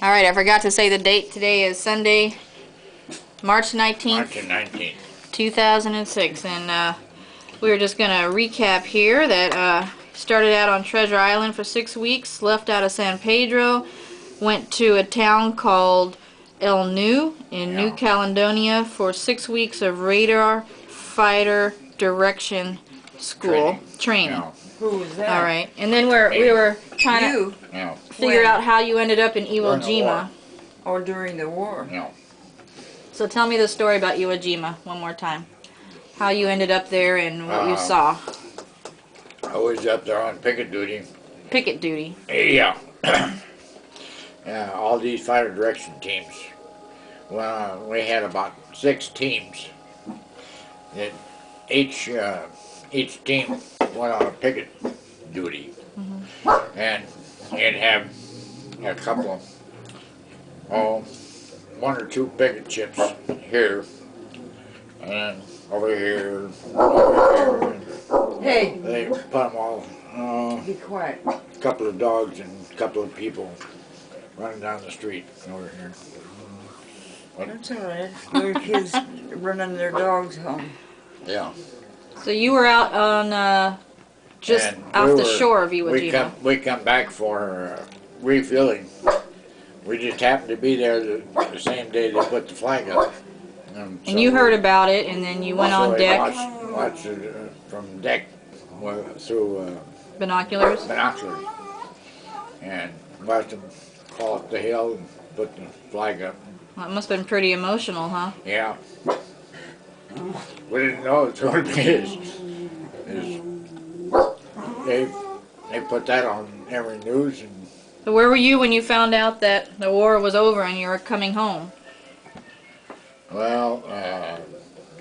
All right, I forgot to say the date. Today is Sunday, March 19th. March 19th. 2006. And we were just going to recap here that started out on Treasure Island for 6 weeks, left out of San Pedro, went to a town called El Nu in New Caledonia for 6 weeks of radar fighter direction school training. Yeah. Who was that? All right, and then we were trying to Yeah. figure out how you ended up in Iwo During the Jima. Or during the war? Yeah. So tell me the story about Iwo Jima one more time. How you ended up there and what you saw. I was up there on picket duty. Picket duty. Yeah. Yeah, all these fighter direction teams. Well, we had about 6 teams. That each team went on a picket duty, and you'd have a couple, one or two picket chips here, and over here, over here. Hey, They put them all. be quiet. A couple of dogs and a couple of people running down the street over here. That's all right. Little kids running their dogs home. Yeah. So you were out on just And off we the were- shore of Iwo Jima. We come back for refueling. We just happened to be there the same day they put the flag up. And you heard about it, and then you went on we deck. Watched it from deck through Binoculars. binoculars, and watched them call up the hill and put the flag up. Well, it must have been pretty emotional, huh? Yeah. We didn't know it's going to be they put that on every news, and So where were you when you found out that the war was over and you were coming home? well,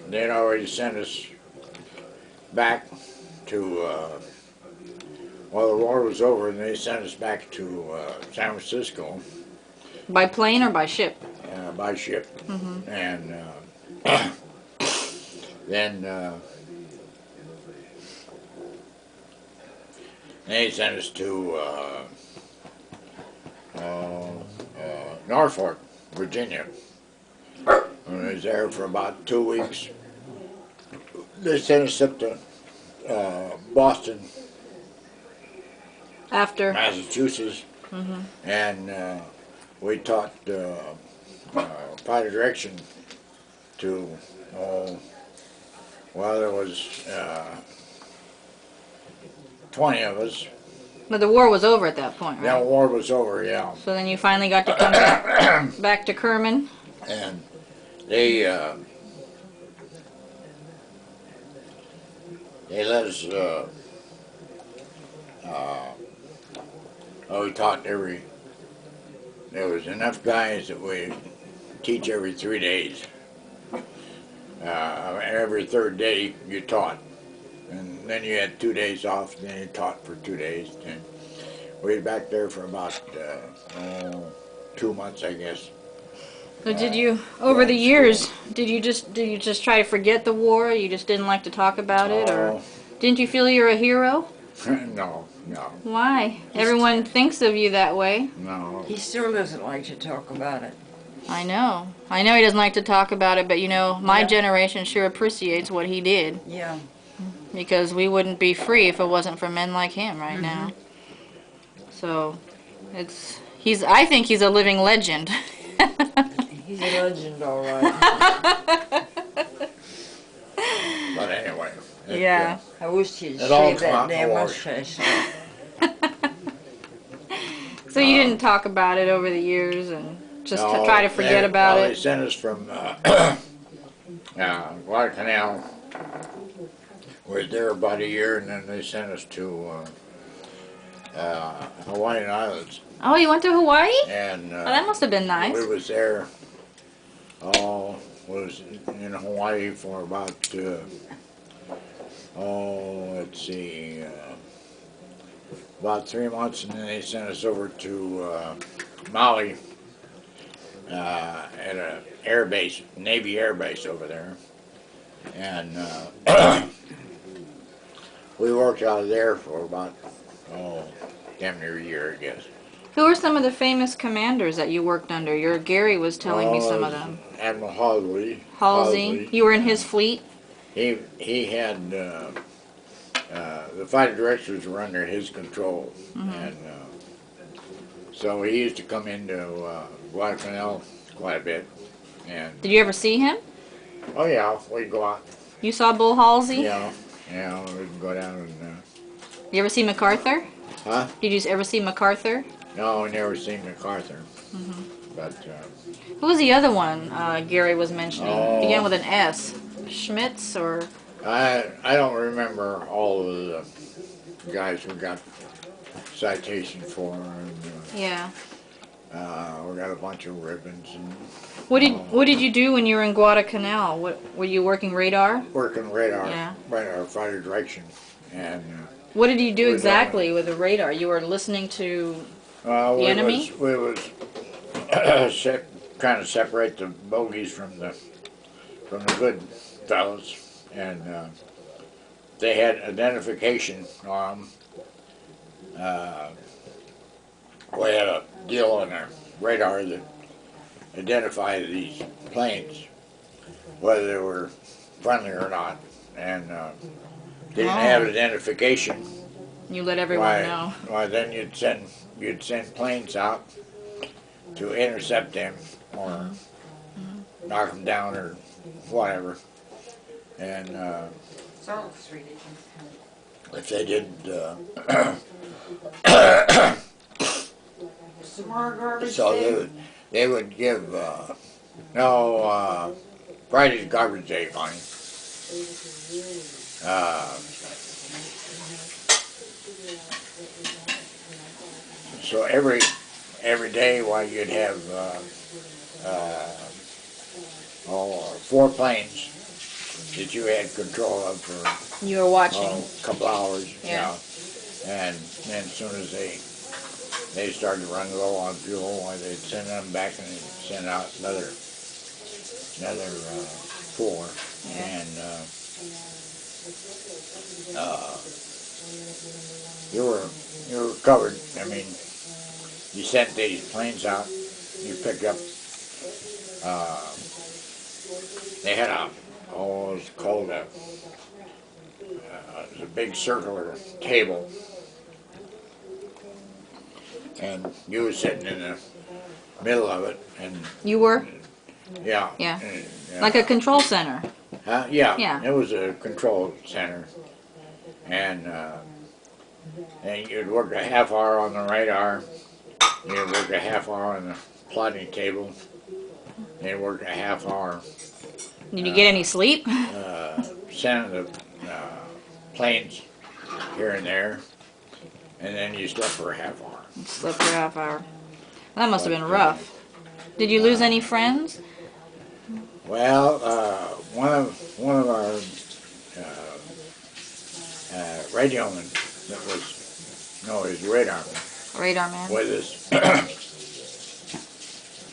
they'd already sent us back to, well, the war was over, and they sent us back to San Francisco By plane or by ship? by ship. And then they sent us to Norfolk, Virginia. I was there for about 2 weeks. They sent us up to Boston, After? Massachusetts, and we taught fighter direction to, well, there was 20 of us. But the war was over at that point, That right? war was over, yeah. So then you finally got to come back to Kerman. And they let us, we taught there was enough guys that we teach every 3 days. Every third day you taught. And then you had 2 days off, and then you taught for 2 days. And we were back there for about 2 months, I guess. So did you, over the years, did you just try to forget the war? You just didn't like to talk about it, or didn't you feel you're a hero? No. Why? Everyone thinks of you that way. No. He still doesn't like to talk about it. I know. I know he doesn't like to talk about it, but you know, my generation sure appreciates what he did, Yeah. because we wouldn't be free if it wasn't for men like him right now. So, I think he's a living legend. He's a legend, all right. But anyway. Yeah. I wish he'd It all shave come out that in the damn wash. mustache. So you didn't talk about it over the years and just No, try to forget about They it? sent us from Guadalcanal. We were there about a year, and then they sent us to Hawaiian Islands. Oh, you went to Hawaii? And Oh, that must have been nice. we was there, was in Hawaii for about, let's see, about 3 months, and then they sent us over to Maui at a air base, Navy air base over there. And we worked out of there for about, damn near a year, I guess. Who are some of the famous commanders that you worked under? Your Gary was telling me some of them. Admiral Halsey. Halsey. You were in his fleet? He had the fighter directors were under his control, and so he used to come into Guadalcanal quite a bit. And Did you ever see him? oh yeah, we'd go out. You saw Bull Halsey? Yeah, we'd go down and. You ever see MacArthur? Huh? Did you ever see MacArthur? No, we never seen MacArthur. But Who was the other one Gary was mentioning? Oh. Began with an S. Schmitz or... I don't remember all of the guys who got citation for, and Yeah. we got a bunch of ribbons and What did you do when you were in Guadalcanal? What were you working radar? working radar, Yeah. radar fighter direction, and What did you do Was exactly with the radar? You were listening to we enemy? we was trying to separate the bogeys from the good fellas, and they had identification on them. We had a deal on our radar that identified these planes, whether they were friendly or not, and they didn't have identification. You let everyone know. Why then you'd send planes out to intercept them or knock them down or whatever, and if they didn't, Some more garbage. so they would give Friday's garbage day money. So every day, you'd have 4 planes that you had control of for You were watching. a couple hours. Yeah. And then as soon as they started to run low on fuel, they'd send them back and they'd send out another 4. Yeah. And you were covered. I mean, you sent these planes out. You picked up. They had it was called it was a big circular table, and you were sitting in the middle of it, and You were? yeah, Yeah. Like a control center. Yeah. Yeah. It was a control center, and you'd work a half hour on the radar, you'd work a half hour on the plotting table, and you'd work a half hour Did you get any sleep? sending the planes here and there, and then you slept for a half hour. Slept for a half hour. That must have been rough. Did you lose any friends? Well, one of our radiomen that was, no, he was radarman Radar man. with us,